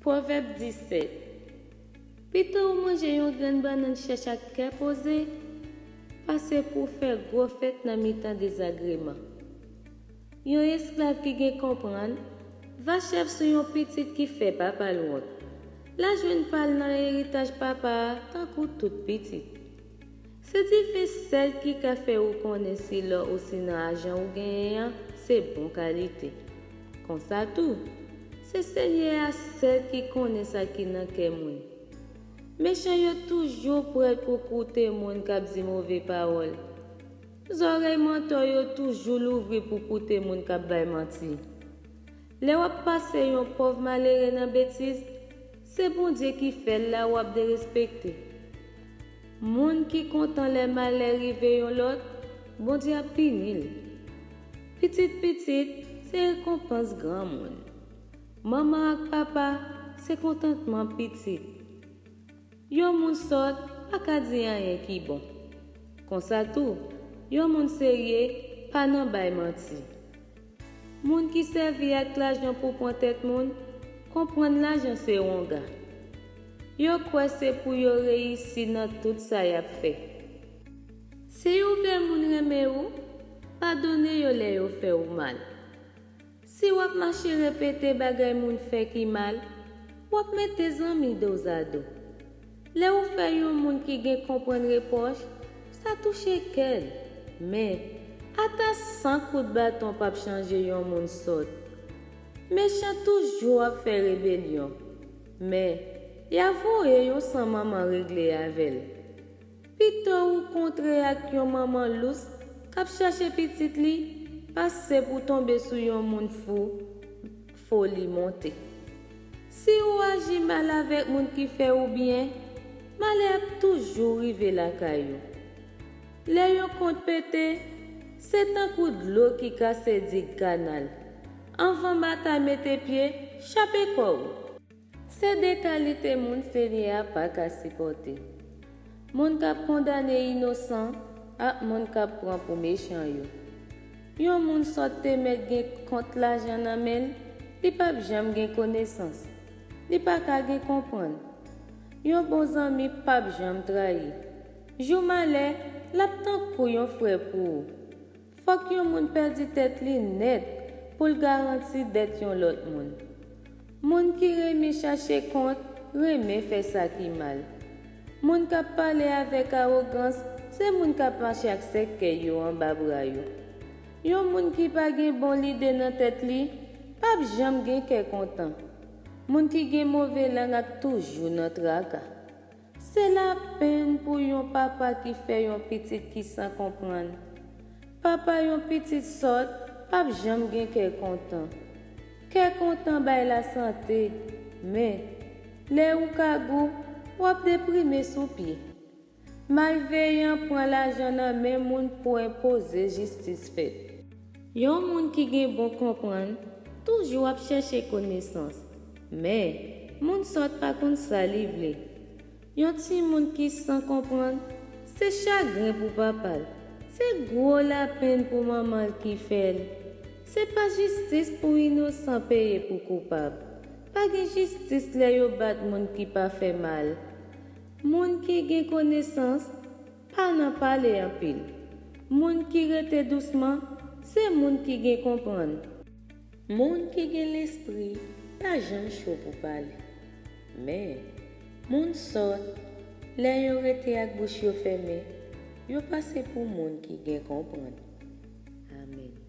Proverbe 17. Plutôt ou manger une grande banane cherche à cœur posé, passer pour faire gros fête dans mi-temps désagrément. Yon esclave qui gen comprendre, va chef sur yon petit qui fait papa l'autre. La jeune parle dans l'héritage papa, tant que tout petit. C'est difficile celle qui a fait ou connaît si là aussi dans l'argent ou gagnant, c'est bon qualité. Comme ça tout, c'est Seigneur à celle qui connaît ça qui n'a que moun. Méchant yo toujours prêt pour écouter moun k'ap di mauvais parole. Oreilles menton yo toujours l'ouvrir pour écouter moun k'ap bay menti. Le wap passe yon pauvre malheureux dans bêtise, c'est bon Dieu qui fait la wap de respecter. Moun qui content les malheurs rive yon l'autre, bon Dieu a pinil. Petite, c'est récompense grand moun. Maman ak papa, c'est contentement petit. Yon moun sort, pas ka di rien qui bon. Comme ça tout, yon moun sérieux, pas nan bay menti. Moun qui servi ak l'argent pour prendre tête moun, comprendre l'argent c'est wonga. Yo kwa c'est pour yo réussir dans tout ça y a fait. Si yo ve moun reme ou, pardonne yo le yo fait ou mal. Si wap marcher répéter bagay moun fait qui mal, wap mette tes amis dos à dos. Le ou fait yon moun qui gen comprendre reproche, ça touche quel. Mais, ata 100 coups de bâton pa changer yon moun sot. Méchant toujours a fait rébellion. Mais, ya voye yon sans maman régler avec. Plutôt ou contre ak yon maman lous, kap cherche petit li, passe pour tomber sous yon moun fou, folie monter. Si ou agit mal avec moun qui fait ou bien, malheur toujours rive la caillou. Le yon compte pété, c'est un coup de l'eau qui casse dit canal. Enfant bataille mette pied, chape quoi. C'est des qualités moun Seigneur pas qu'à supporter. Moun k'ap condamné innocent, ak moun k'ap prend pour méchant yo. Yon moun sote met gen contre l'argent nan men, li pa jam gen connaissance. Li pa ka gen comprendre. Yon bon zami pa jam trahi. Jou malè, lap tan kou yon frère pour. Fok yon moun perdi tête li net pour garantir d'être yon lot moun. Moun qui reme chercher compte, reme fait ça qui mal. Moun qui parle avec arrogance, c'est moun qui marche ak seke yo en bas bras yo. Yon moun qui pa gen bon l'idée dans tête li, pa jam gen ke content. Moun qui gen mauvais langue ak toujours dans traka. C'est la peine pour yon papa qui fait yon petit qui sans comprendre. Papa yon petit sort, pa jam gen ke content. Ke content bay la santé, mais le ou kagou, wap déprimé sous pied. Malveillant prend l'argent nan men moun pour imposer justice faite. Yon moun qui gen bon comprendre, toujours ap chercher connaissance. Mais moun sort pas kon sa livre. Yon ti moun qui sans comprendre, c'est chagrin pour papa. C'est gros la peine pour maman qui fait. C'est pas justice pour innocent payer pour coupable. Pas de justice le yo bat moun qui pas fait mal. Moun qui gen connaissance, pas nan parler en pile. Moun qui rete doucement, c'est moun qui gen comprendre. Moun qui gen l'esprit, pas jamais chaud pour parler. Mais, moun sort, le yo rete ak bouche yo fermé, yo passe pour moun qui gen comprendre. Amen.